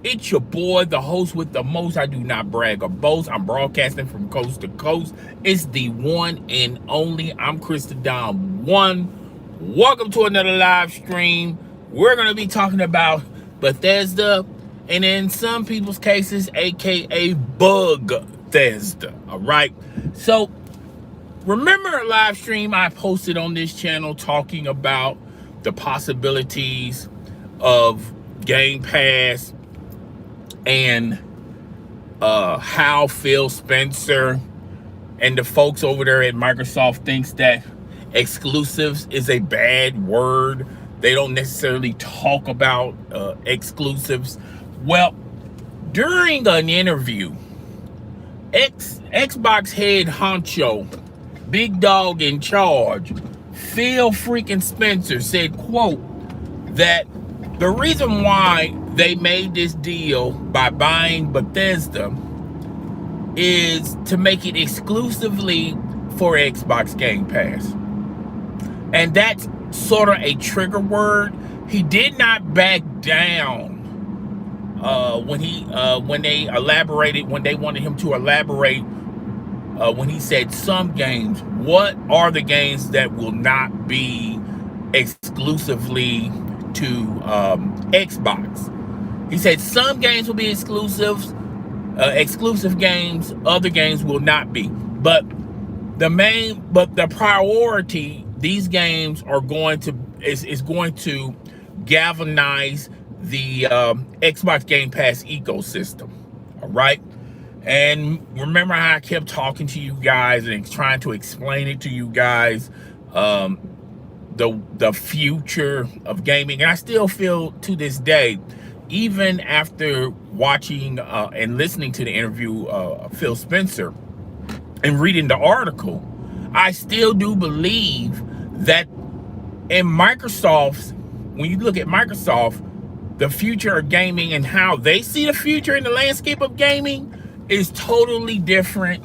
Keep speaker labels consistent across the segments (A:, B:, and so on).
A: It's your boy, the host with the most. I do not brag or boast. I'm broadcasting from coast to coast. It's the one and only. I'm Krista Don One. Welcome to another live stream. We're going to be talking about Bethesda, and in some people's cases, aka Bug-thesda. All right. So remember a live stream I posted on this channel talking about the possibilities of Game Pass and how Phil Spencer and the folks over there at Microsoft thinks that exclusives is a bad word. They don't necessarily talk about exclusives. Well, during an interview, Xbox head honcho, big dog in charge, Phil freaking Spencer said, quote, that the reason why they made this deal by buying Bethesda is to make it exclusively for Xbox Game Pass. And that's sort of a trigger word. He did not back down when they wanted him to elaborate when he said some games. What are the games that will not be exclusively to Xbox? He said some games will be exclusive games, other games will not be. But the priority, these games are going to is going to galvanize the Xbox Game Pass ecosystem. All right. And remember how I kept talking to you guys and trying to explain it to you guys, the future of gaming. And I still feel to this day, even after watching and listening to the interview of Phil Spencer and reading the article, I still do believe that in Microsoft's, when you look at Microsoft, the future of gaming and how they see the future in the landscape of gaming is totally different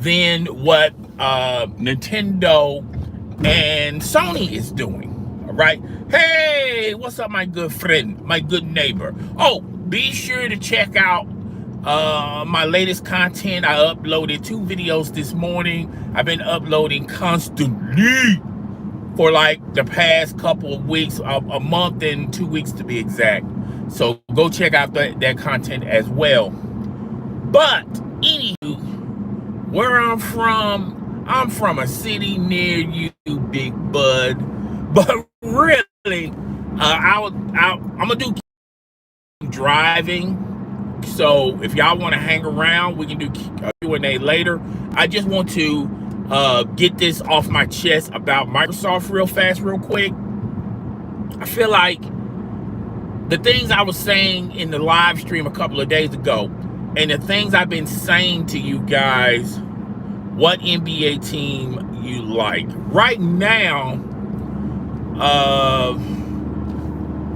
A: than what Nintendo and Sony is doing. All right. Hey, what's up, my good friend, my good neighbor? Oh, be sure to check out my latest content. I uploaded 2 videos this morning. I've been uploading constantly for like the past couple of weeks, a month and 2 weeks to be exact. So go check out that content as well. But anywho, where I'm from a city near you, Big Bud. But really, I'm gonna do driving. So if y'all want to hang around, we can do Q&A later. I just want to get this off my chest about Microsoft real fast, real quick. I feel like the things I was saying in the live stream a couple of days ago, and the things I've been saying to you guys, what NBA team you like. Right now,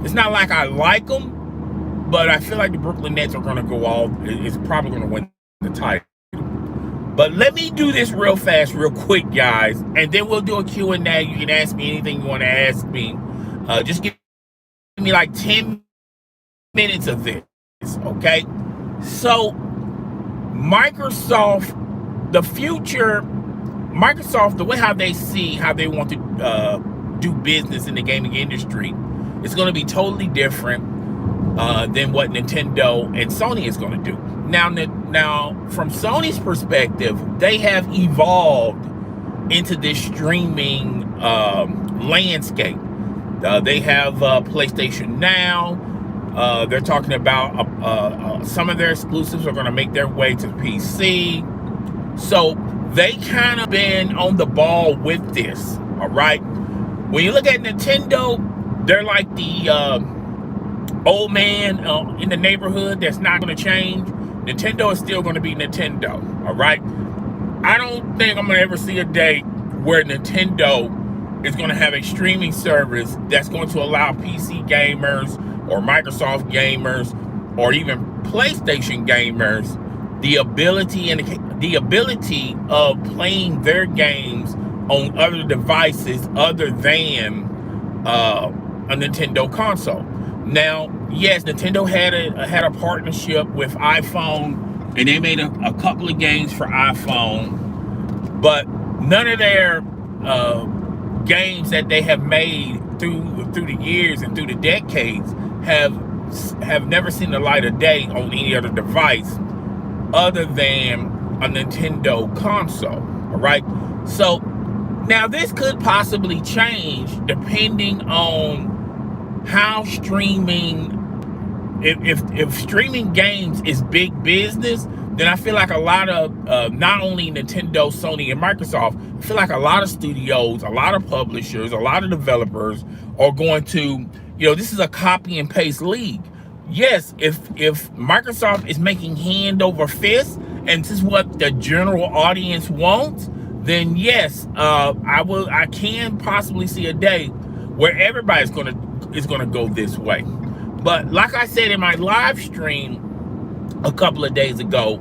A: it's not like I like them, but I feel like the Brooklyn Nets are going to go all, it's probably going to win the title. But let me do this real fast, real quick, guys, and then we'll do a Q&A. You can ask me anything you want to ask me. Just give me like 10 minutes of this, okay? So, Microsoft, the future, Microsoft, the way how they want to do business in the gaming industry, is going to be totally different than what Nintendo and Sony is going to do. Now, from Sony's perspective, they have evolved into this streaming landscape. They have PlayStation Now. They're talking about some of their exclusives are going to make their way to PC. So they kind of been on the ball with this, all right? When you look at Nintendo, they're like the old man in the neighborhood that's not going to change. Nintendo is still going to be Nintendo, all right? I don't think I'm going to ever see a day where Nintendo is going to have a streaming service that's going to allow PC gamers or Microsoft gamers or even PlayStation gamers the ability of playing their games on other devices other than a Nintendo console. Now, yes, Nintendo had a partnership with iPhone, and they made a couple of games for iPhone, but none of their uh, games that they have made through the years and through the decades have never seen the light of day on any other device other than a Nintendo console. All right, so now this could possibly change depending on how streaming. If streaming games is big business, then I feel like a lot of not only Nintendo, Sony, and Microsoft, I feel like a lot of studios, a lot of publishers, a lot of developers are going to, this is a copy and paste league. Yes, if Microsoft is making hand over fist, and this is what the general audience wants, then yes, I can possibly see a day where everybody's gonna go this way. But like I said in my live stream a couple of days ago,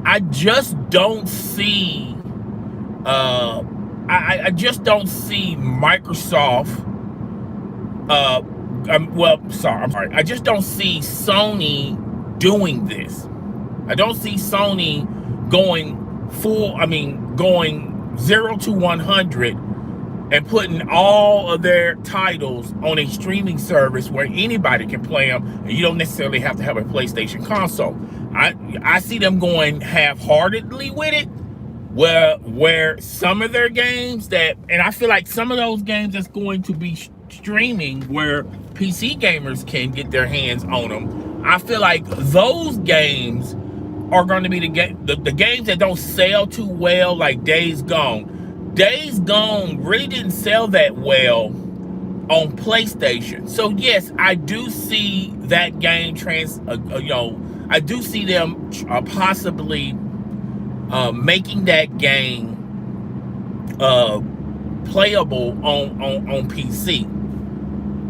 A: I just don't see I just don't see Microsoft I just don't see Sony doing this. I don't see Sony going going 0 to 100 and putting all of their titles on a streaming service where anybody can play them, and you don't necessarily have to have a PlayStation console. I see them going half-heartedly with it, where some of their games and I feel like some of those games that's going to be streaming where PC gamers can get their hands on them, I feel like those games are going to be the games that don't sell too well, like Days Gone. Days Gone really didn't sell that well on PlayStation. So yes, I do see that game I do see them possibly making that game playable on PC.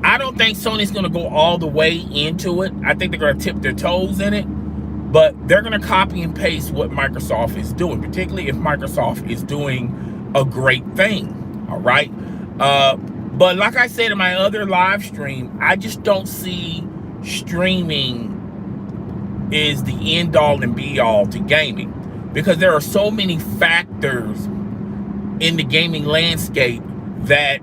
A: I don't think Sony's going to go all the way into it. I think they're going to tip their toes in it, but they're going to copy and paste what Microsoft is doing, particularly if Microsoft is doing a great thing. All right. But like I said in my other live stream, I just don't see streaming is the end all and be all to gaming, because there are so many factors in the gaming landscape that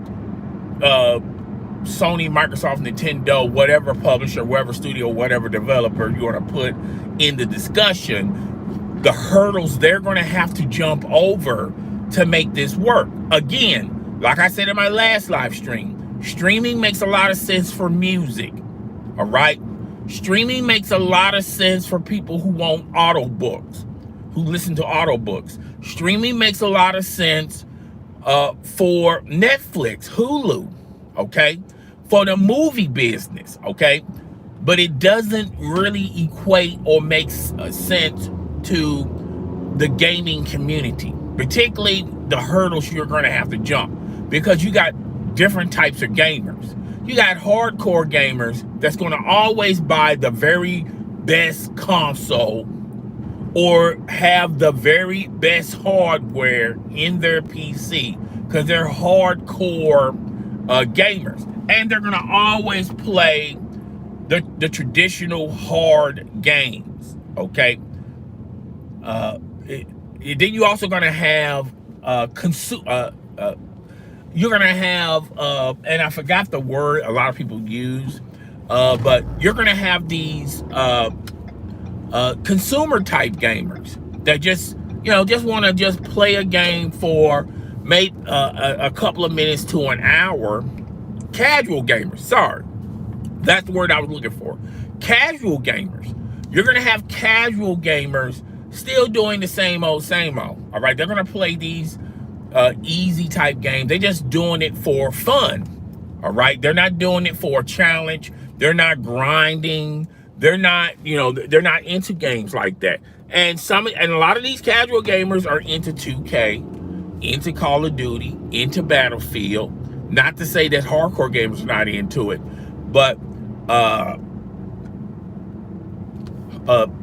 A: Sony, Microsoft, Nintendo, whatever publisher, whatever studio, whatever developer you want to put in the discussion, the hurdles they're going to have to jump over to make this work. Again, like I said in my last live stream, streaming makes a lot of sense for music. All right? Streaming makes a lot of sense for people who want audiobooks, who listen to audiobooks. Streaming makes a lot of sense for Netflix, Hulu, okay? For the movie business, okay? But it doesn't really equate or make sense to the gaming community, particularly the hurdles you're going to have to jump, because you got different types of gamers. You got hardcore gamers that's going to always buy the very best console or have the very best hardware in their PC because they're hardcore gamers, and they're going to always play the traditional hard games. Okay. Then you're also going to have you're going to have and I forgot the word a lot of people use, but you're going to have these consumer type gamers that just want to just play a game for maybe a couple of minutes to an hour. Casual gamers, sorry, that's the word I was looking for. Casual gamers. You're going to have casual gamers still doing the same old. All right, they're going to play these easy type games. They're just doing it for fun. All right, they're not doing it for a challenge. They're not grinding. They're not, they're not into games like that. And a lot of these casual gamers are into 2K, into Call of Duty, into Battlefield. Not to say that hardcore gamers are not into it, but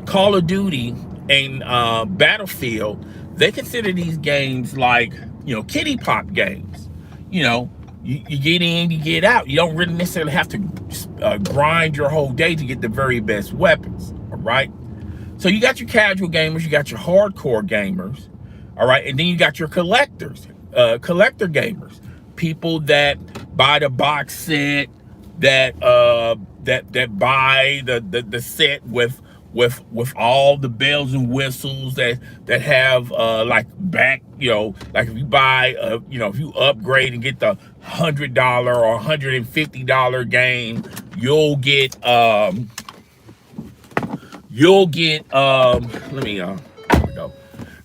A: Call of Duty and Battlefield, they consider these games like, kiddie pop games. You You get in, you get out. You don't really necessarily have to grind your whole day to get the very best weapons. All right. So you got your casual gamers, you got your hardcore gamers, all right, and then you got your collectors, collector gamers, people that buy the box set, that buy the set with all the bells and whistles that have like back, like if you buy if you upgrade and get the $100 or $150 game, you'll get let me there we go.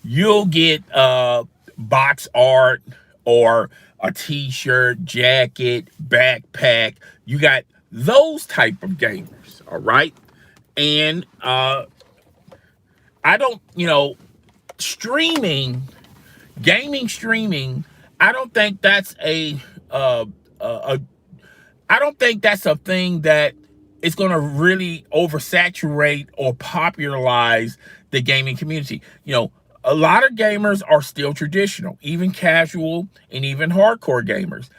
A: You'll get box art or a t-shirt, jacket, backpack. You got those type of gamers, all right? And I don't, streaming, gaming streaming, I don't think that's I don't think that's a thing that is going to really oversaturate or popularize the gaming community. A lot of gamers are still traditional, even casual and even hardcore gamers.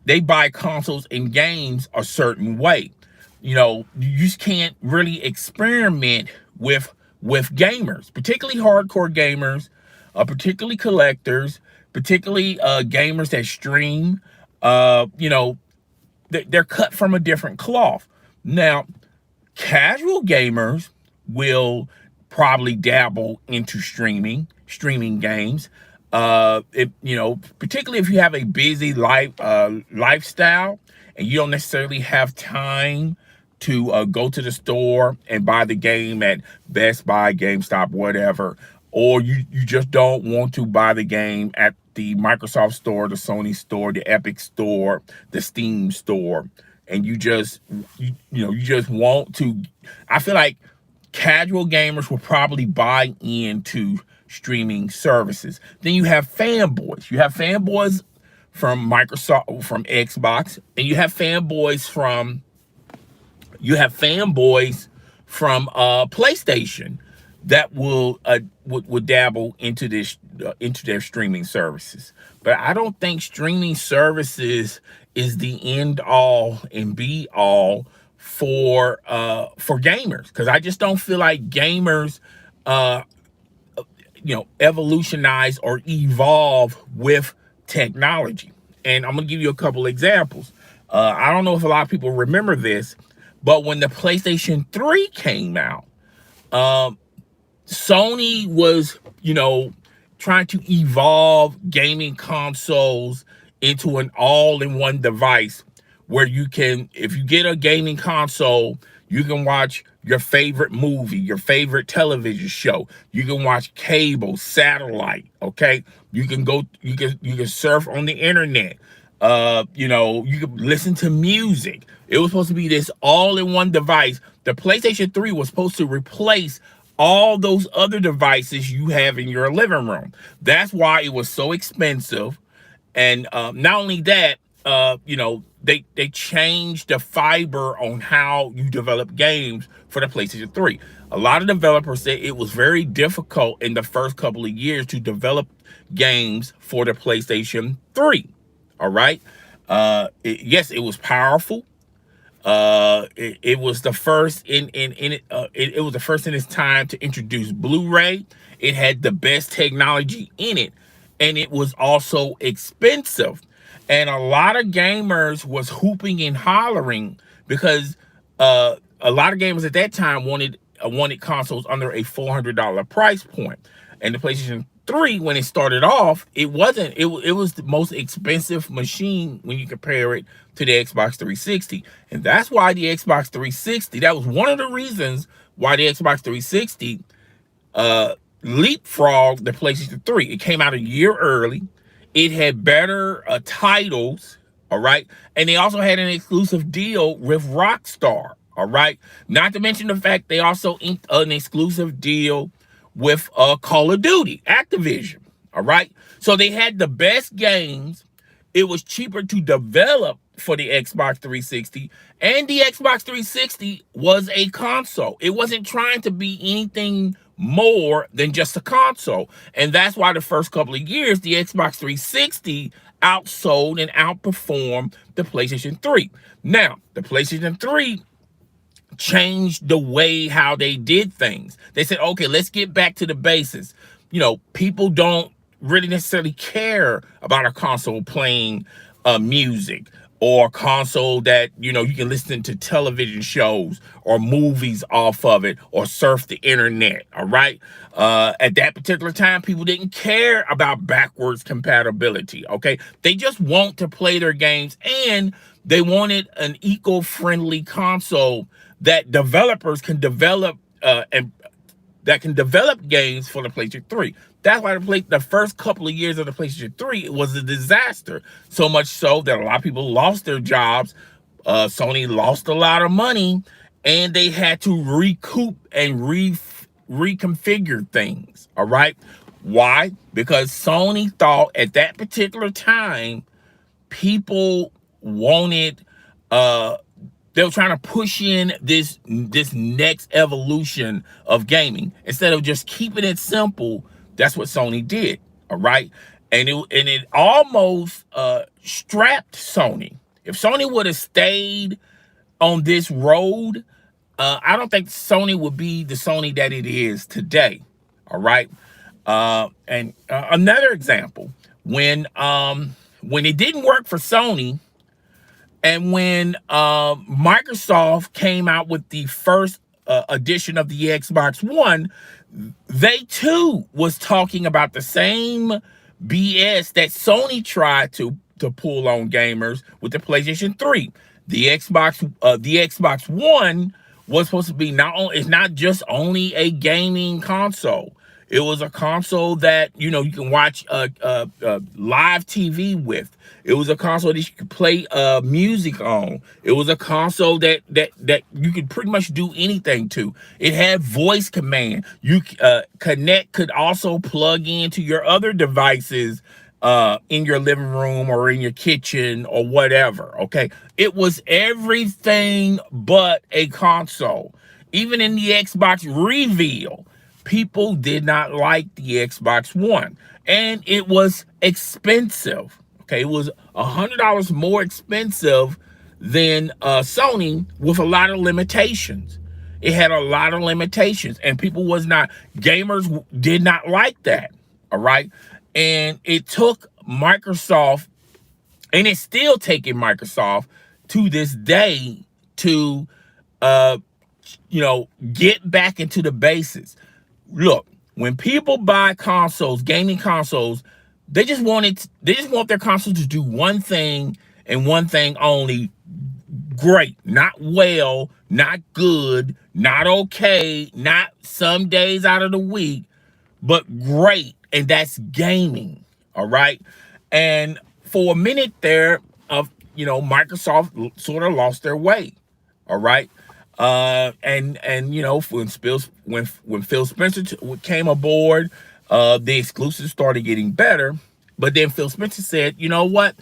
A: They buy consoles and games a certain way. You just can't really experiment with gamers, particularly hardcore gamers, particularly collectors, particularly gamers that stream. They're cut from a different cloth. Now, casual gamers will probably dabble into streaming games. Particularly if you have a busy lifestyle and you don't necessarily have time to go to the store and buy the game at Best Buy, GameStop, whatever, or you just don't want to buy the game at the Microsoft store, the Sony store, the Epic store, the Steam store, and you just want to. I feel like casual gamers will probably buy into streaming services. Then you have fanboys. You have fanboys from Microsoft, from Xbox, and you have fanboys from PlayStation that would dabble into into their streaming services. But I don't think streaming services is the end all and be all for gamers, because I just don't feel like gamers evolutionize or evolve with technology. And I'm gonna give you a couple examples. I don't know if a lot of people remember this, but when the PlayStation 3 came out, Sony was, trying to evolve gaming consoles into an all-in-one device where you can, if you get a gaming console, you can watch your favorite movie, your favorite television show. You can watch cable, satellite, okay? You can surf on the internet. You can listen to music. It was supposed to be this all-in-one device. The PlayStation 3 was supposed to replace all those other devices you have in your living room. That's why it was so expensive. And not only that, they changed the fiber on how you develop games for the PlayStation 3. A lot of developers said it was very difficult in the first couple of years to develop games for the PlayStation 3. All right. Yes, it was powerful. It was the first it was the first in its time to introduce Blu-ray. It had the best technology in it, and it was also expensive. And a lot of gamers was hooping and hollering because a lot of gamers at that time wanted consoles under a $400 price point. And the PlayStation 3, when it started off, it was the most expensive machine when you compare it to the Xbox 360. And that's why the Xbox 360, that was one of the reasons why the Xbox 360 leapfrogged the PlayStation 3. It came out a year early. It had better titles, all right? And they also had an exclusive deal with Rockstar, all right? Not to mention the fact they also inked an exclusive deal with Call of Duty, Activision, all right? So they had the best games. It was cheaper to develop for the Xbox 360, and the Xbox 360 was a console. It wasn't trying to be anything more than just a console. And that's why the first couple of years, the Xbox 360 outsold and outperformed the PlayStation 3. Now, the PlayStation 3 changed the way how they did things. They said, okay, let's get back to the basics. People don't really necessarily care about a console playing music, or a console that you can listen to television shows or movies off of it, or surf the internet. All right. At that particular time, people didn't care about backwards compatibility. Okay, they just want to play their games, and they wanted an eco-friendly console that developers can develop and that can develop games for the PlayStation 3. That's why the first couple of years of the PlayStation 3 was a disaster. So much so that a lot of people lost their jobs. Sony lost a lot of money, and they had to recoup and reconfigure things. All right. Why? Because Sony thought at that particular time people wanted they were trying to push in this next evolution of gaming instead of just keeping it simple. That's what Sony did. All right. And it almost strapped Sony. If Sony would have stayed on this road, I don't think Sony would be the Sony that it is today. All right. And another example, when it didn't work for Sony, and when Microsoft came out with the first edition of the Xbox One, they too was talking about the same BS that Sony tried to pull on gamers with the PlayStation 3. The Xbox One was supposed to be it's not just only a gaming console. It was a console that you can watch live TV with. It was a console that you could play music on. It was a console that you could pretty much do anything to. It had voice command. Connect could also plug into your other devices in your living room or in your kitchen or whatever. Okay, it was everything but a console. Even in the Xbox reveal, people did not like the Xbox One, and it was expensive. Okay, it was $100 more expensive than Sony, with a lot of limitations. It had a lot of limitations, and gamers did not like that. All right, and it took Microsoft, and it's still taking Microsoft to this day to get back into the basics. Look, when people buy gaming consoles, they just want their console to do one thing and one thing only: great, not well, not good, not okay, not some days out of the week, but great, and that's gaming. All right. And for a minute there, Microsoft sort of lost their way. All right. And when Phil Spencer came aboard, the exclusives started getting better. But then Phil Spencer said, you know what?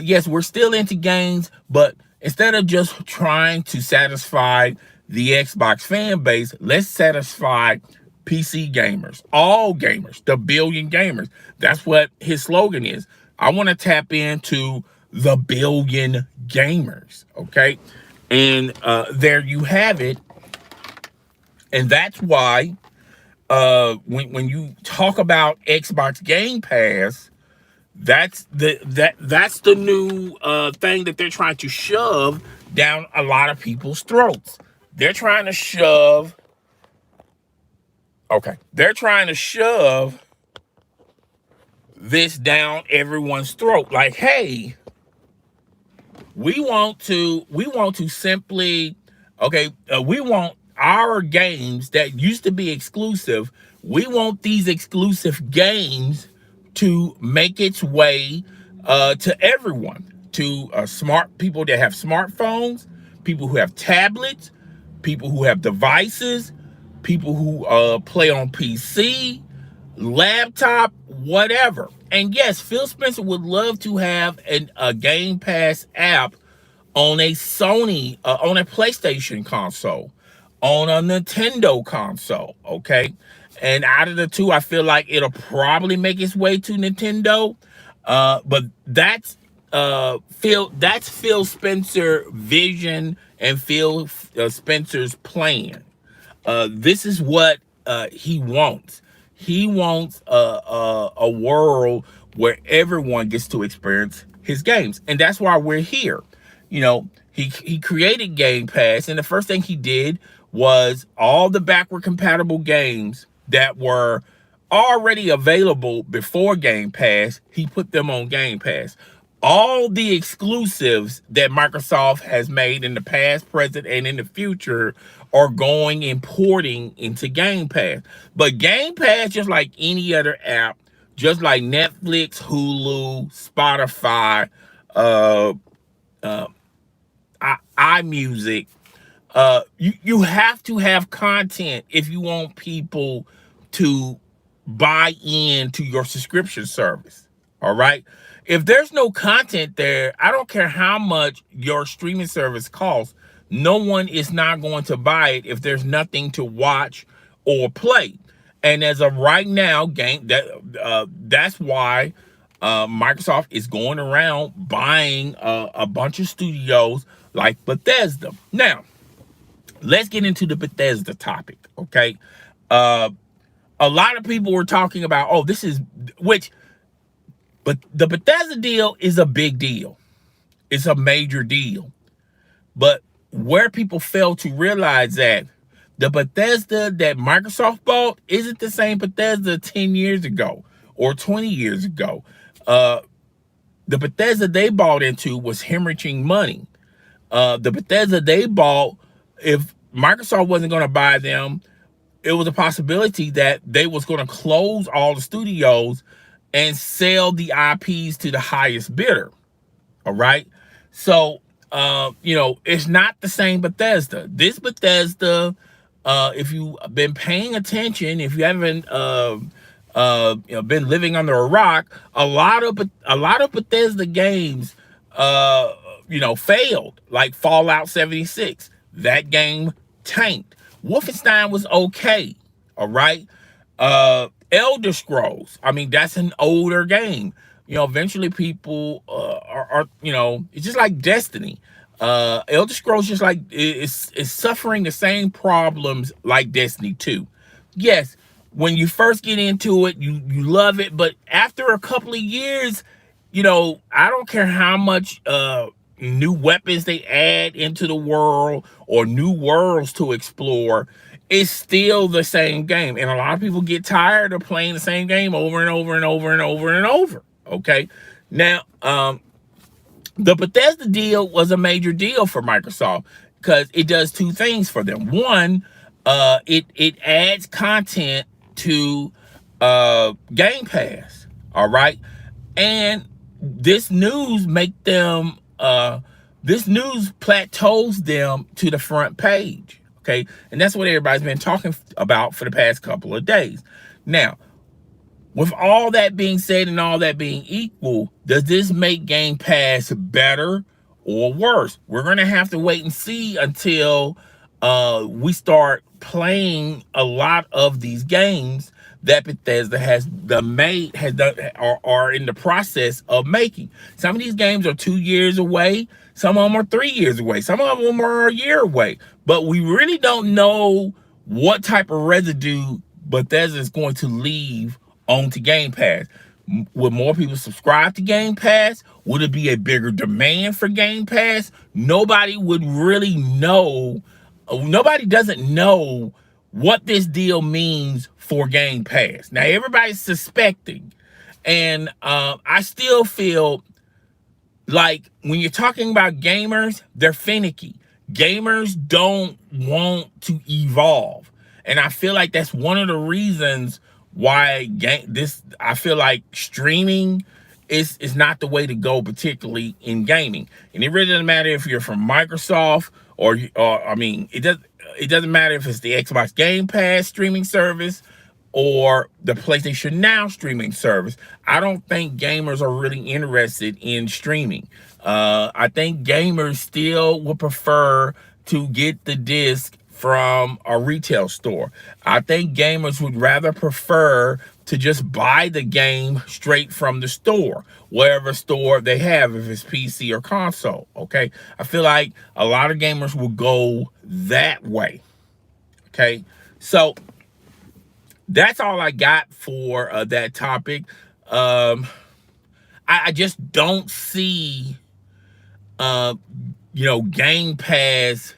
A: Yes, we're still into games, but instead of just trying to satisfy the Xbox fan base, let's satisfy PC gamers, all gamers, the billion gamers. That's what his slogan is. I want to tap into the billion gamers. Okay. And there you have it. And that's why when you talk about Xbox Game Pass, that's the new thing that they're trying to shove down a lot of people's throats. They're trying to shove this down everyone's throat. Like, hey, we want to simply, we want our games that used to be exclusive. We want these exclusive games to make its way to everyone, to smart people that have smartphones, people who have tablets, people who have devices, people who play on PC, laptop, whatever. And yes, Phil Spencer would love to have a Game Pass app on a Sony, on a PlayStation console, on a Nintendo console, okay? And out of the two, I feel like it'll probably make its way to Nintendo. But Phil Spencer vision and Phil Spencer's plan. This is what he wants. He wants a world where everyone gets to experience his games, and that's why we're here. You know, he created Game Pass, and the first thing he did was all the backward compatible games that were already available before Game Pass. He put them on Game Pass. All the exclusives that Microsoft has made in the past, present, and in the future are going importing into Game Pass. But Game Pass, just like any other app, just like Netflix, Hulu, Spotify, uh, uh, iMusic, you have to have content if you want people to buy into your subscription service. All right. If there's no content there, I don't care how much your streaming service costs, no one is not going to buy it if there's nothing to watch or play. And as of right now, that's why Microsoft is going around buying a bunch of studios like Bethesda. Now, let's get into the Bethesda topic, okay? A lot of people were talking about, oh, but the Bethesda deal is a big deal. It's a major deal. But where people fail to realize that the Bethesda that Microsoft bought isn't the same Bethesda 10 years ago or 20 years ago. The Bethesda they bought into was hemorrhaging money. The Bethesda they bought, if Microsoft wasn't going to buy them, it was a possibility that they was going to close all the studios and sell the IPs to the highest bidder. All right. So, it's not the same Bethesda. This Bethesda, if you've been paying attention, if you haven't, been living under a rock, a lot of Bethesda games, failed. Like Fallout 76, that game tanked. Wolfenstein was okay. All right. Elder Scrolls, I mean, that's an older game. Eventually people are it's just like Destiny. Elder Scrolls just like it's suffering the same problems like Destiny 2. Yes, when you first get into it, you love it, but after a couple of years, I don't care how much new weapons they add into the world or new worlds to explore, it's still the same game. And a lot of people get tired of playing the same game over and over and over and over and over. Okay. Now, the Bethesda deal was a major deal for Microsoft because it does two things for them. One, it adds content to Game Pass. All right. And this news plateaus them to the front page. Okay. And that's what everybody's been talking about for the past couple of days. Now, with all that being said and all that being equal, does this make Game Pass better or worse? We're going to have to wait and see until we start playing a lot of these games that Bethesda are in the process of making. Some of these games are 2 years away. Some of them are 3 years away. Some of them are a year away. But we really don't know what type of residue Bethesda is going to leave onto Game Pass. Would more people subscribe to Game Pass? Would it be a bigger demand for Game Pass? Nobody would really know. Nobody doesn't know what this deal means for Game Pass. Now, everybody's suspecting. And I still feel like when you're talking about gamers, they're finicky. Gamers don't want to evolve. And I feel like that's one of the reasons why I feel like streaming is not the way to go, particularly in gaming. And it really doesn't matter if you're from Microsoft or it doesn't matter if it's the Xbox Game Pass streaming service or the PlayStation Now streaming service. I don't think gamers are really interested in streaming. I think gamers still would prefer to get the disc from a retail store. I think gamers would rather prefer to just buy the game straight from the store, wherever store they have, if it's PC or console. Okay, I feel like a lot of gamers will go that way. Okay, so that's all I got for that topic. Um, I just don't see, uh, Game Pass,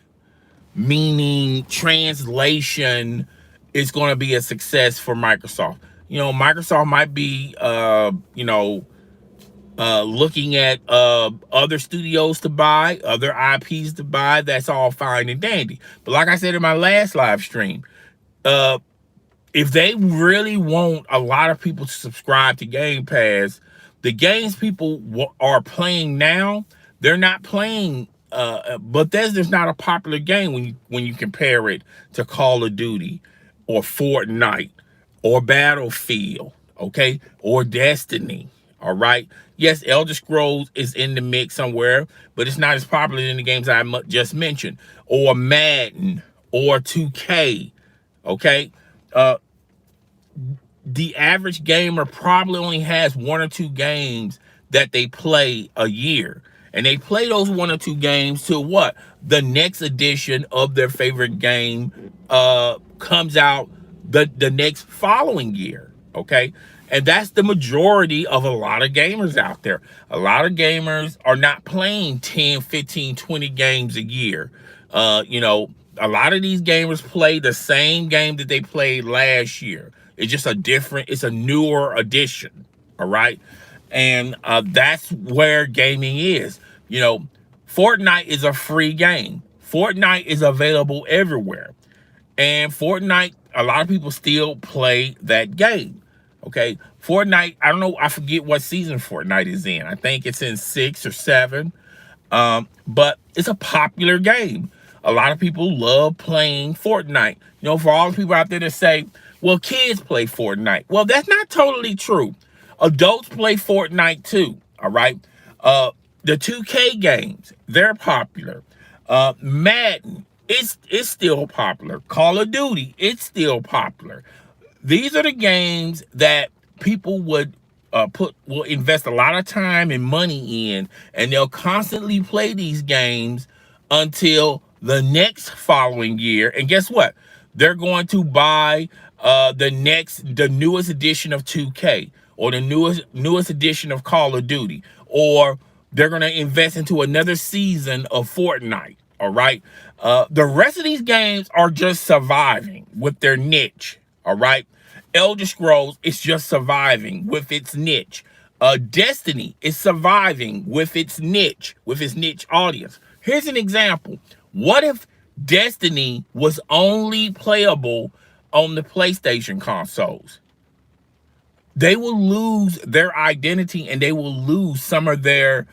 A: meaning translation, is going to be a success for Microsoft. Microsoft might be, looking at other studios to buy, other IPs to buy. That's all fine and dandy. But like I said in my last live stream, uh, if they really want a lot of people to subscribe to Game Pass, the games people are playing now, they're not playing. Bethesda's not a popular game when you compare it to Call of Duty, or Fortnite, or Battlefield, okay, or Destiny. All right. Yes, Elder Scrolls is in the mix somewhere, but it's not as popular in the games I just mentioned, or Madden, or 2K. Okay. Uh, the average gamer probably only has one or two games that they play a year. And they play those one or two games till what? The next edition of their favorite game comes out the next following year. Okay. And that's the majority of a lot of gamers out there. A lot of gamers are not playing 10, 15, 20 games a year. A lot of these gamers play the same game that they played last year. It's a newer edition. All right. And that's where gaming is. Fortnite is a free game. Fortnite is available everywhere. And Fortnite, a lot of people still play that game. Okay. Fortnite, I don't know, I forget what season Fortnite is in. I think it's in 6 or 7. But it's a popular game. A lot of people love playing Fortnite. For all the people out there that say, well, kids play Fortnite. Well, that's not totally true. Adults play Fortnite too. All right. The 2K games, they're popular. Madden, it's still popular. Call of Duty, it's still popular. These are the games that people will invest a lot of time and money in, and they'll constantly play these games until the next following year. And guess what? They're going to buy the newest edition of 2K, or the newest edition of Call of Duty, or they're going to invest into another season of Fortnite. All right. The rest of these games are just surviving with their niche. All right. Elder Scrolls is just surviving with its niche. Destiny is surviving with its niche audience. Here's an example. What if Destiny was only playable on the PlayStation consoles? They will lose their identity, and they will lose some of their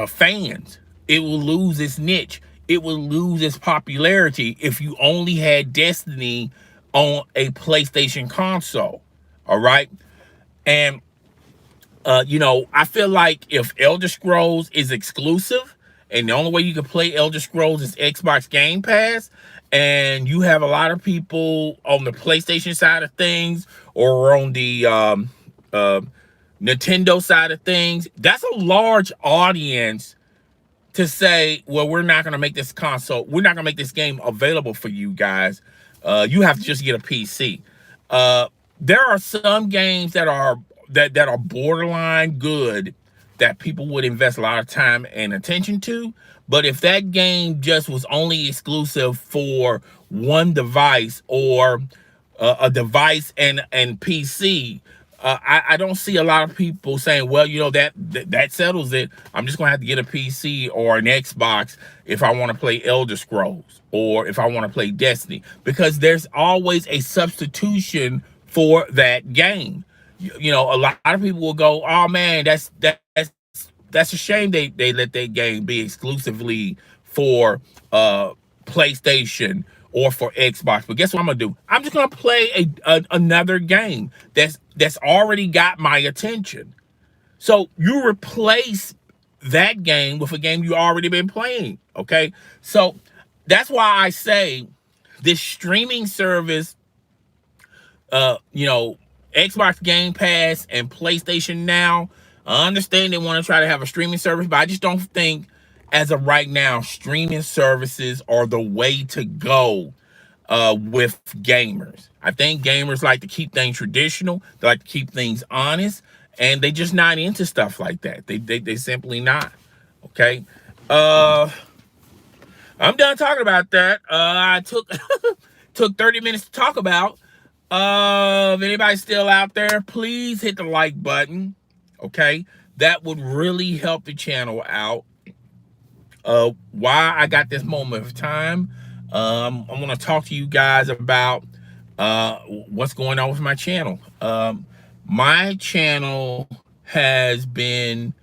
A: fans. It will lose its niche. It will lose its popularity if you only had Destiny on a PlayStation console. All right. And, I feel like if Elder Scrolls is exclusive, and the only way you can play Elder Scrolls is Xbox Game Pass, and you have a lot of people on the PlayStation side of things, or on the Nintendo side of things, that's a large audience to say, well, we're not going to make this game available for you guys. You have to just get a PC. There are some games that are borderline good that people would invest a lot of time and attention to. But if that game just was only exclusive for one device, or a device and PC, I don't see a lot of people saying, well, that settles it. I'm just going to have to get a PC or an Xbox if I want to play Elder Scrolls, or if I want to play Destiny, because there's always a substitution for that game. A lot of people will go, oh man, that's a shame they let that game be exclusively for PlayStation or for Xbox. But guess what I'm gonna do? I'm just gonna play another game that's already got my attention. So you replace that game with a game you already been playing. Okay, so that's why I say this streaming service, you know, Xbox Game Pass and PlayStation Now. I understand they want to try to have a streaming service, but I just don't think, as of right now, streaming services are the way to go with gamers. I think gamers like to keep things traditional. They like to keep things honest, and they just not into stuff like that. They simply not. Okay. I'm done talking about that. I took took 30 minutes to talk about. If anybody's still out there, please hit the like button. Okay, that would really help the channel out. Why I got this moment of time. I want to talk to you guys about what's going on with my channel. My channel has been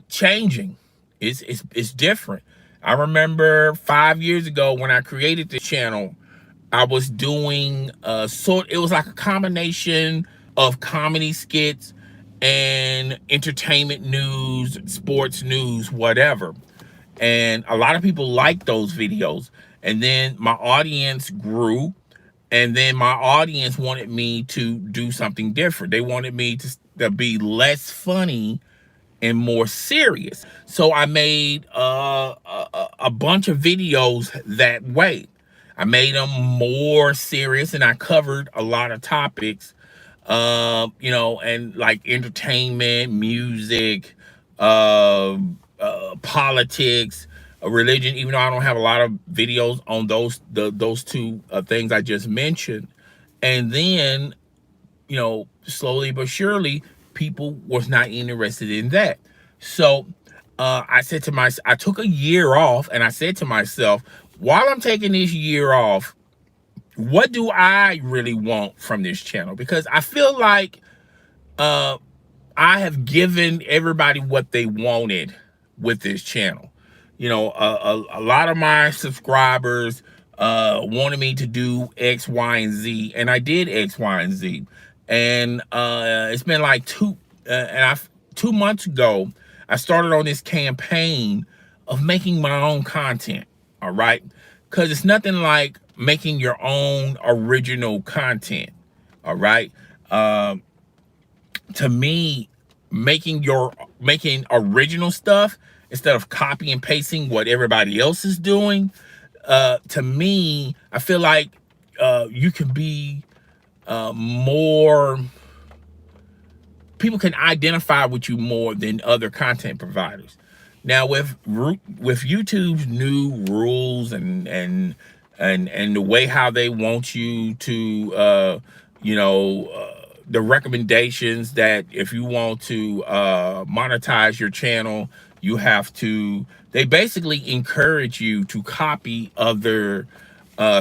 A: changing. It's different. I remember 5 years ago when I created the channel, I was doing it was like a combination of comedy skits and entertainment news, sports news, whatever. And a lot of people liked those videos. And then my audience grew, and then my audience wanted me to do something different. They wanted me to be less funny and more serious. So I made a bunch of videos that way. I made them more serious, and I covered a lot of topics, you know, and like entertainment, music, politics, religion. Even though I don't have a lot of videos on those two things I just mentioned, and then, you know, slowly but surely, people was not interested in that. So I took a year off, and I said to myself, while I'm taking this year off, what do I really want from this channel? Because I feel like I have given everybody what they wanted with this channel. You know, a lot of my subscribers wanted me to do X, Y, and Z, and I did X, Y, and Z. And it's been like 2 months ago, I started on this campaign of making my own content. All right, because it's nothing like making your own original content. All right, to me, making original stuff instead of copy and pasting what everybody else is doing, to me, I feel like you can be more, people can identify with you more than other content providers. Now with YouTube's new rules and the way how they want you to the recommendations that if you want to monetize your channel, you have to, they basically encourage you to copy other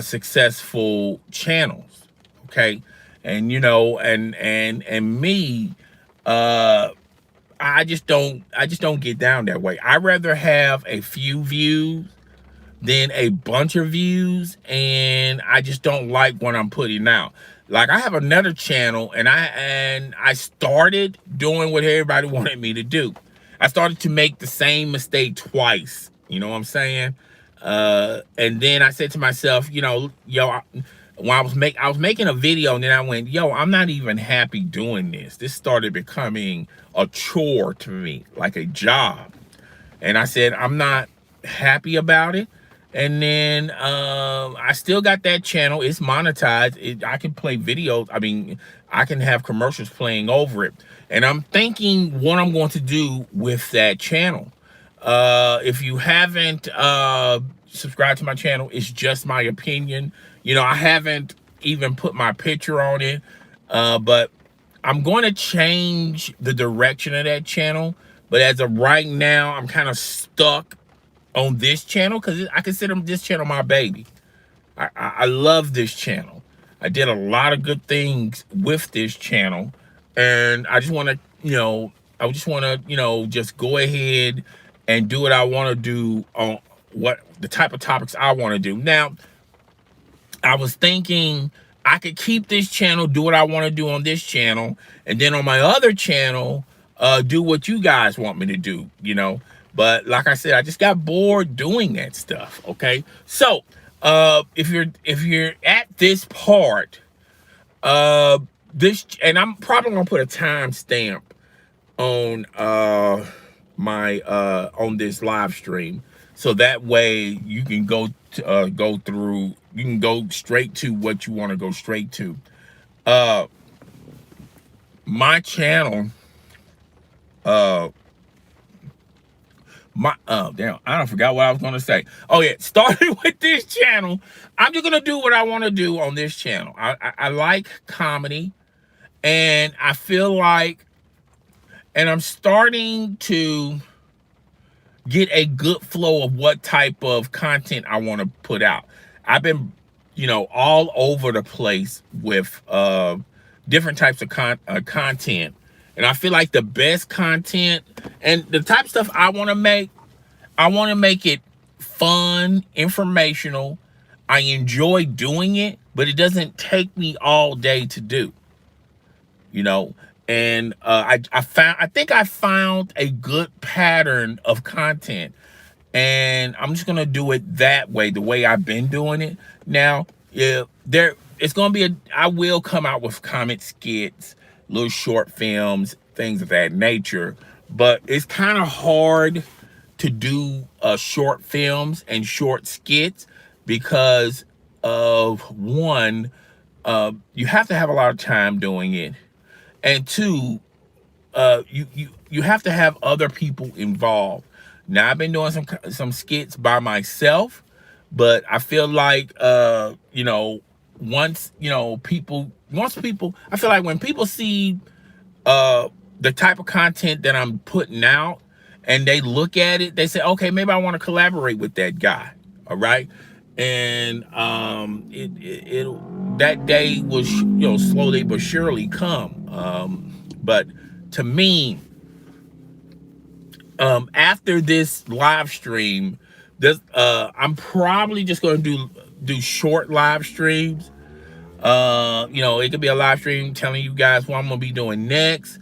A: successful channels. Okay. And you know, and me, I just don't get down that way. I rather have a few views than a bunch of views, and I just don't like what I'm putting out. Like, I have another channel, and I started doing what everybody wanted me to do. I started to make the same mistake twice. You know what I'm saying? And then I said to myself, you know, when I was making a video, and then I went, yo, I'm not even happy doing this. This started becoming a chore to me, like a job. And I said, I'm not happy about it. And then I still got that channel. It's monetized. I can play videos. I mean, I can have commercials playing over it. And I'm thinking what I'm going to do with that channel. If you haven't subscribed to my channel, it's just my opinion. You know, I haven't even put my picture on it, but I'm going to change the direction of that channel. But as of right now, I'm kind of stuck on this channel because I consider this channel my baby. I love this channel. I did a lot of good things with this channel, and I just want to, just go ahead and do what I want to do on what the type of topics I want to do. Now, I was thinking I could keep this channel, do what I want to do on this channel, and then on my other channel, do what you guys want me to do, you know. But like I said, I just got bored doing that stuff. Okay, so if you're at this part, uh, this, and I'm probably gonna put a timestamp on my on this live stream, so that way you can go through, you can go straight to what you want to go straight to. uh my channel, uh my damn, I don't forgot what I was gonna say. Oh yeah, starting with this channel, I'm just gonna do what I want to do on this channel. I like comedy, and I feel like, and I'm starting to get a good flow of what type of content I want to put out. I've been, all over the place with different types of content, and I feel like the best content and the type of stuff I want to make it fun, informational. I enjoy doing it, but it doesn't take me all day to do, you know. And I think I found a good pattern of content, and I'm just gonna do it that way, the way I've been doing it. Now, yeah, it's gonna be I will come out with comic skits, little short films, things of that nature. But it's kind of hard to do short films and short skits because of one, you have to have a lot of time doing it, and two, you have to have other people involved. Now I've been doing some skits by myself, but I feel like once people, I feel like when people see the type of content that I'm putting out and they look at it, they say, okay, maybe I want to collaborate with that guy. All right. And that day will slowly but surely come. But to me, after this live stream, I'm probably just going to do short live streams. It could be a live stream telling you guys what I'm gonna be doing next.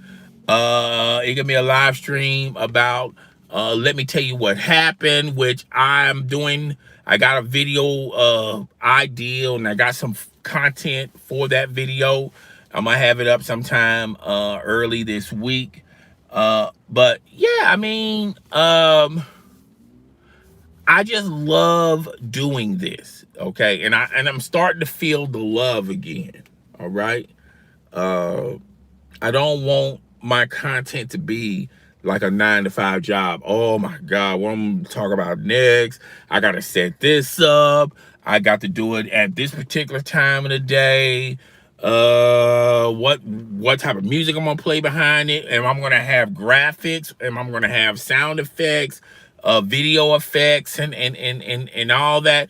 A: It could be a live stream about let me tell you what happened, which I'm doing. I got a video idea, and I got some content for that video. I'm gonna have it up sometime early this week. But yeah, I mean, I just love doing this, okay? And I'm starting to feel the love again. All right. I don't want my content to be like a 9-to-5 job. Oh my God, what I'm gonna talk about next? I gotta set this up. I got to do it at this particular time of the day. What type of music I'm gonna play behind it? And I'm gonna have graphics, and I'm gonna have sound effects, video effects, and all that.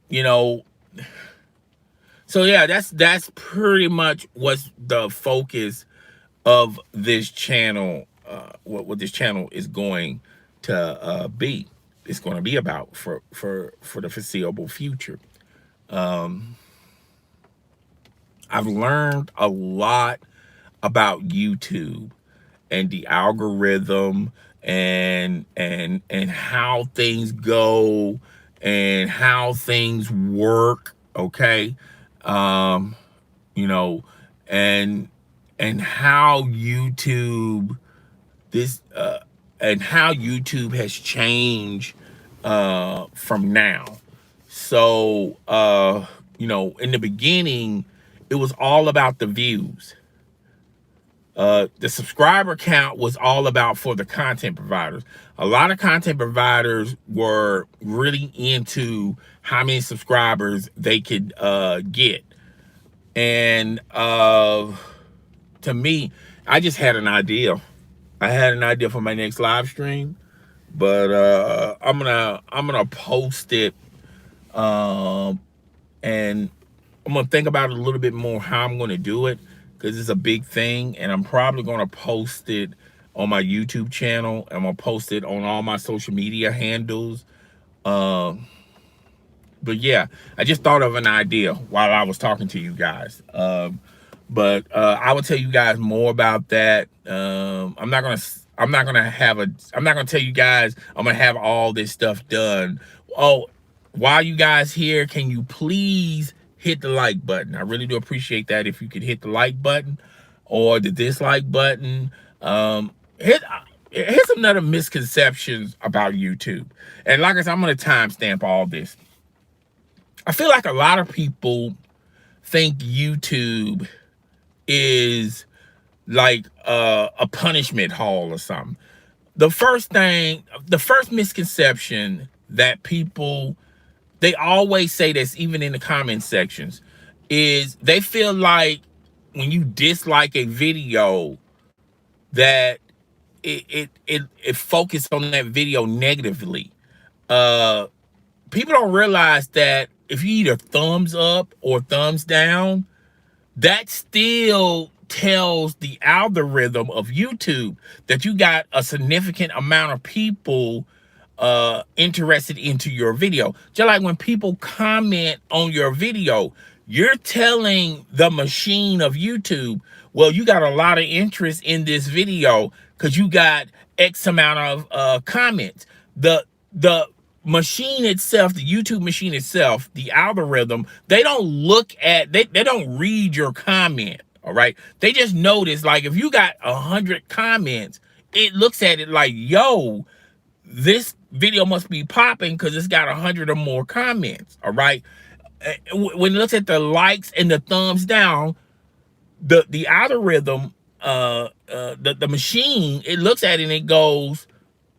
A: You know, so yeah, that's pretty much what's the focus of this channel. What this channel is going to be. It's going to be about for the foreseeable future. I've learned a lot about YouTube and the algorithm and how things go and how things work. Okay. You know, and how YouTube and how YouTube has changed from now. So in the beginning, it was all about the views. The subscriber count was all about for the content providers. A lot of content providers were really into how many subscribers they could get. And to me, I just had an idea. I had an idea for my next live stream, but I'm gonna post it, and I'm gonna think about it a little bit more how I'm gonna do it, because it's a big thing, and I'm probably gonna post it on my YouTube channel. I'm gonna post it on all my social media handles. But yeah, I just thought of an idea while I was talking to you guys. But I will tell you guys more about that. I'm not gonna I'm not gonna tell you guys I'm gonna have all this stuff done. Oh, while you guys here, can you please hit the like button? I really do appreciate that if you could hit the like button or the dislike button. Here's some other misconceptions about YouTube. And like I said, I'm gonna timestamp all this. I feel like a lot of people think YouTube is like a punishment hall or something. The first misconception that people, they always say this, even in the comment sections, is they feel like when you dislike a video that it focused on that video negatively. Uh, People don't realize that if you either thumbs up or thumbs down, that still tells the algorithm of YouTube that you got a significant amount of people interested into your video. Just like when people comment on your video, you're telling the machine of YouTube, well, you got a lot of interest in this video because you got X amount of comments. The machine itself, the YouTube machine itself, the algorithm, they don't look at, they don't read your comment. All right. They just notice, like, if you got 100 comments, it looks at it like, yo, this video must be popping because it's got 100 or more comments. All right. When it looks at the likes and the thumbs down, the algorithm, the machine, it looks at it and it goes,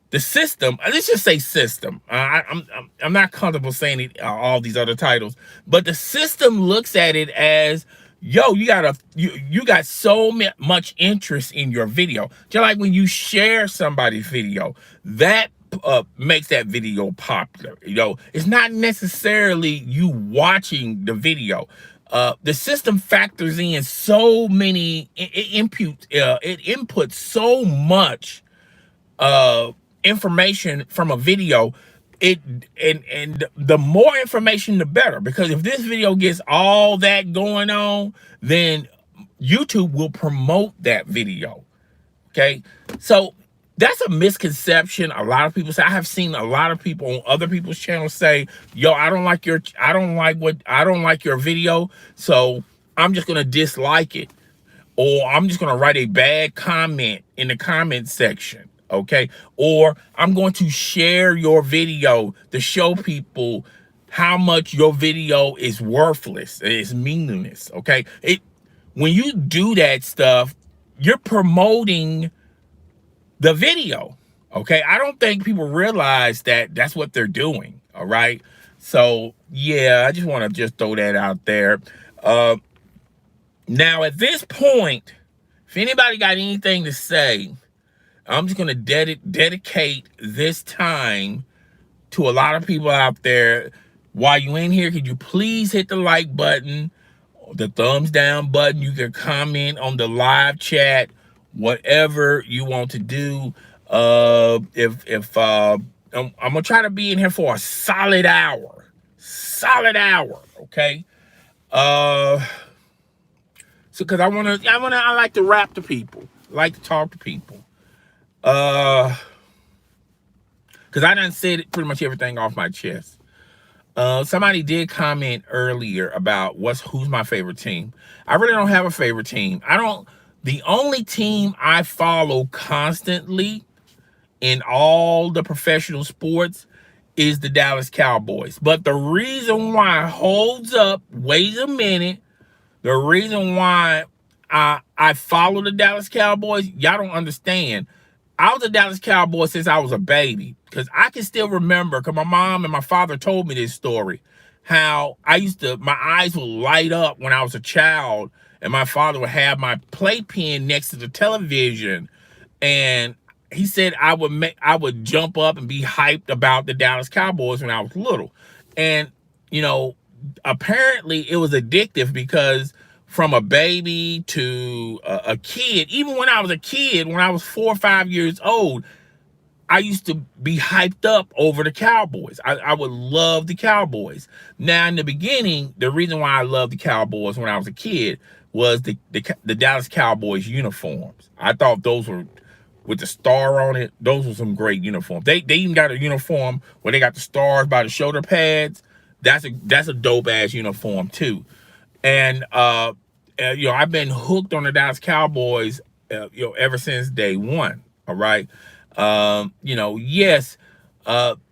A: the system, let's just say system. I'm not comfortable saying it, all these other titles, but the system looks at it as, yo, you got so much interest in your video. Just like when you share somebody's video, that makes that video popular. You know, it's not necessarily you watching the video. The system factors in so many, it inputs so much information from a video. And the more information, the better, because if this video gets all that going on, then YouTube will promote that video. Okay, so that's a misconception. A lot of people say, I have seen a lot of people on other people's channels say, yo, I don't like your video, so I'm just gonna dislike it, or I'm just gonna write a bad comment in the comment section. Okay, or I'm going to share your video to show people how much your video is worthless, it's meaningless. Okay, when you do that stuff, you're promoting the video. Okay, I don't think people realize that that's what they're doing. All right, so yeah, I just want to just throw that out there. Now at this point, if anybody got anything to say, I'm just going to dedicate this time to a lot of people out there. While you in here, could you please hit the like button, the thumbs down button? You can comment on the live chat, whatever you want to do. I'm going to try to be in here for a solid hour, okay? So because I like to rap to people, like to talk to people. Because I done said pretty much everything off my chest. Somebody did comment earlier about who's my favorite team. I really don't have a favorite team. The only team I follow constantly in all the professional sports is the Dallas Cowboys. But the reason why, holds up, wait a minute, the reason why I follow the Dallas Cowboys, y'all don't understand. I was a Dallas Cowboy since I was a baby, because I can still remember, because my mom and my father told me this story, how my eyes would light up when I was a child, and my father would have my playpen next to the television, and he said I would jump up and be hyped about the Dallas Cowboys when I was little. And, you know, apparently it was addictive, because from a baby to a kid, even when I was a kid, when I was 4 or 5 years old, I used to be hyped up over the Cowboys. I would love the Cowboys. Now, in the beginning, the reason why I loved the Cowboys when I was a kid was the Dallas Cowboys uniforms. I thought those were with the star on it. Those were some great uniforms. They even got a uniform where they got the stars by the shoulder pads. That's a dope ass uniform too. And I've been hooked on the Dallas Cowboys, ever since day one. All right. Yes,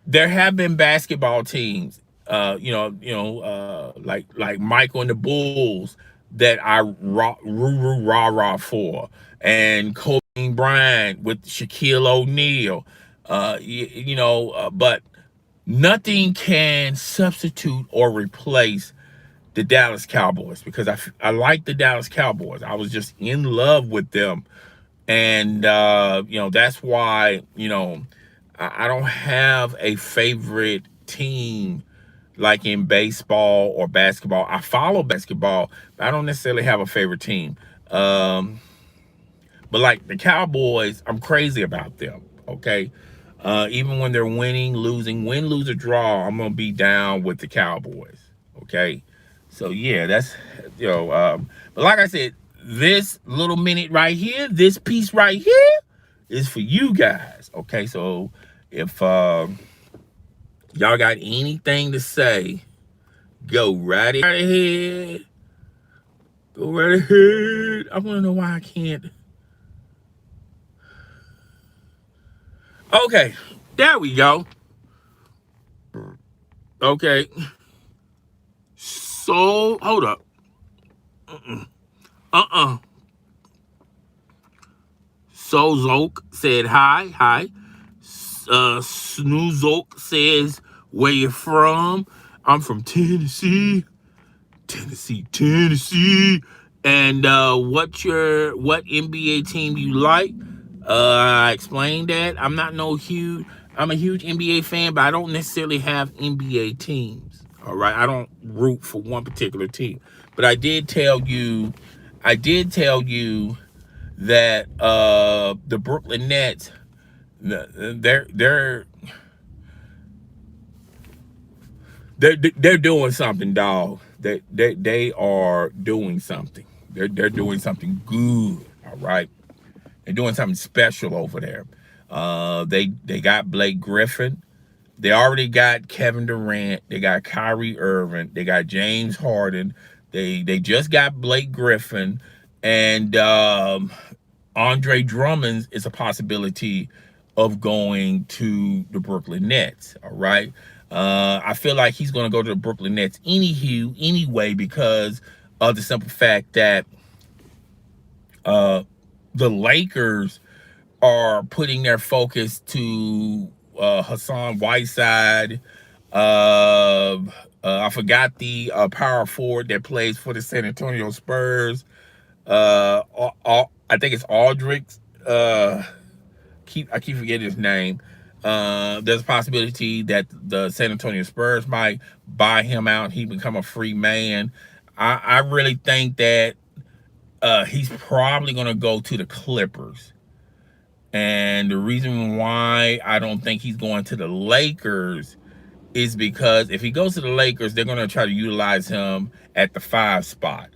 A: there have been basketball teams, like Michael and the Bulls that I rah for, and Kobe Bryant with Shaquille O'Neal, but nothing can substitute or replace the Dallas Cowboys, because I like the Dallas Cowboys. I was just in love with them, and that's why I don't have a favorite team like in baseball or basketball. I follow basketball, but I don't necessarily have a favorite team. But like the Cowboys, I'm crazy about them. Okay. Even when they're winning, losing, win, lose, or draw, I'm gonna be down with the Cowboys. Okay. So yeah, that's but like I said, this little minute right here, this piece right here is for you guys. Okay, so if y'all got anything to say, go right ahead. Go right ahead. I want to know why I can't. Okay, there we go. Okay. So, hold up. Sozok said hi. Hi. Snoozok says, where you from? I'm from Tennessee. Tennessee. And what NBA team you like? I explained that. I'm a huge NBA fan, but I don't necessarily have NBA teams. All right. I don't root for one particular team. But I did tell you that the Brooklyn Nets, they're doing something, dog. They are doing something. They're doing something good. All right. They're doing something special over there. They got Blake Griffin. They already got Kevin Durant. They got Kyrie Irving. They got James Harden. They just got Blake Griffin, and Andre Drummond is a possibility of going to the Brooklyn Nets. All right. I feel like he's going to go to the Brooklyn Nets anyway, because of the simple fact that the Lakers are putting their focus to Hassan Whiteside. I forgot the power forward that plays for the San Antonio Spurs. I think it's Aldrich. I keep forgetting his name. There's a possibility that the San Antonio Spurs might buy him out. He become a free man. I really think that he's probably going to go to the Clippers. And the reason why I don't think he's going to the Lakers is because if he goes to the Lakers, they're going to try to utilize him at the 5 spot.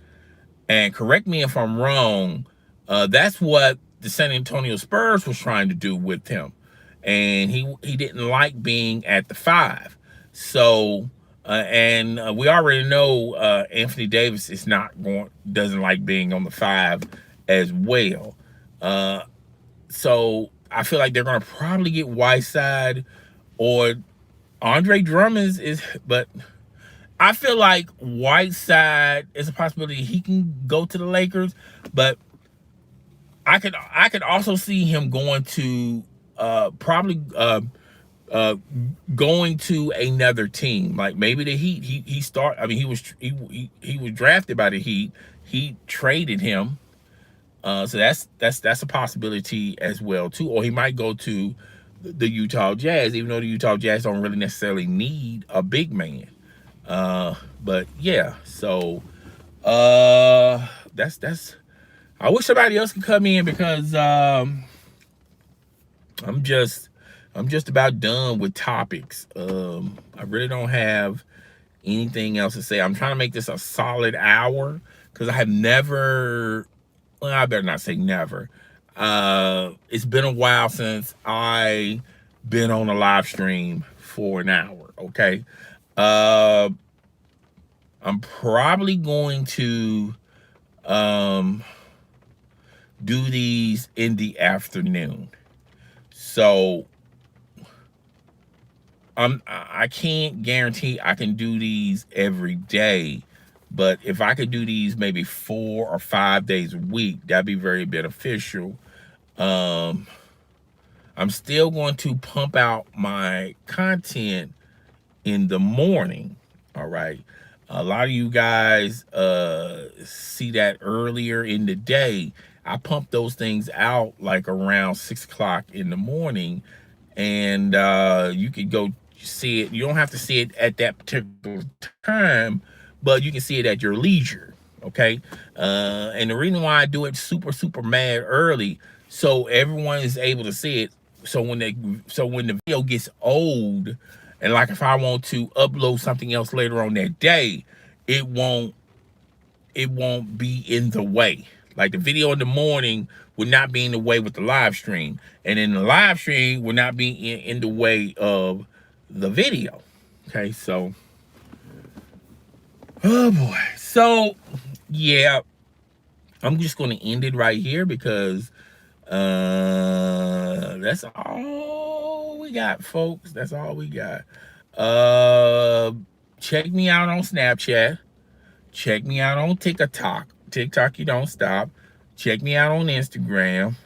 A: And correct me if I'm wrong, that's what the San Antonio Spurs was trying to do with him. And he didn't like being at the 5. So, and we already know Anthony Davis doesn't like being on the 5 as well. So I feel like they're going to probably get Whiteside or Andre Drummond but I feel like Whiteside is a possibility he can go to the Lakers, but I could also see him going to probably going to another team, like maybe the Heat. He was drafted by the Heat. He traded him. So that's a possibility as well too. Or he might go to the Utah Jazz, even though the Utah Jazz don't really necessarily need a big man. But yeah, so that's I wish somebody else could come in, because I'm just about done with topics. I really don't have anything else to say. I'm trying to make this a solid hour, because I have never, well, I better not say never. It's been a while since I been on a live stream for an hour. Okay. Uh, I'm probably going to um, do these in the afternoon. So I can't guarantee I can do these every day, but if I could do these maybe 4 or 5 days a week, that'd be very beneficial. Um, I'm still going to pump out my content in the morning. All right. A lot of you guys see that earlier in the day. I pump those things out like around 6 o'clock in the morning, and you can go see it. You don't have to see it at that particular time, but you can see it at your leisure. Okay. And the reason why I do it super mad early, so everyone is able to see it. So when the video gets old, and like if I want to upload something else later on that day, it won't be in the way. Like the video in the morning would not be in the way with the live stream, and then the live stream would not be in the way of the video. Okay, so oh boy. So yeah, I'm just going to end it right here because that's all we got, folks. That's all we got. Uh, Check me out on Snapchat. Check me out on TikTok. TikTok, you don't stop. Check me out on Instagram.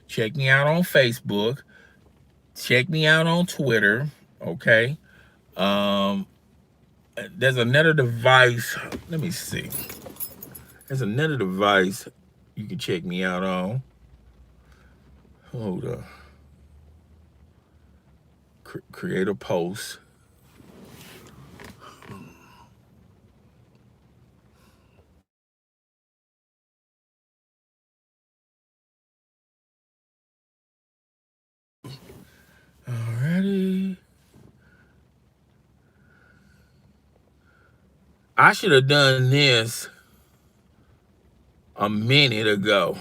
A: Check me out on Facebook. Check me out on Twitter. Okay. Um, there's another device. Let me see. There's another device you can check me out on. Hold up. Create a post. Alrighty. I should have done this a minute ago.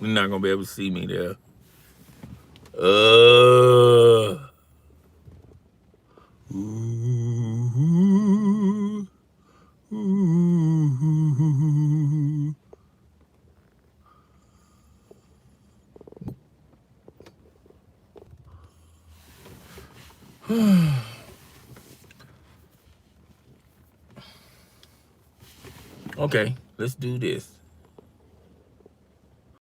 A: You're not gonna be able to see me there. Ooh, ooh. Okay, let's do this.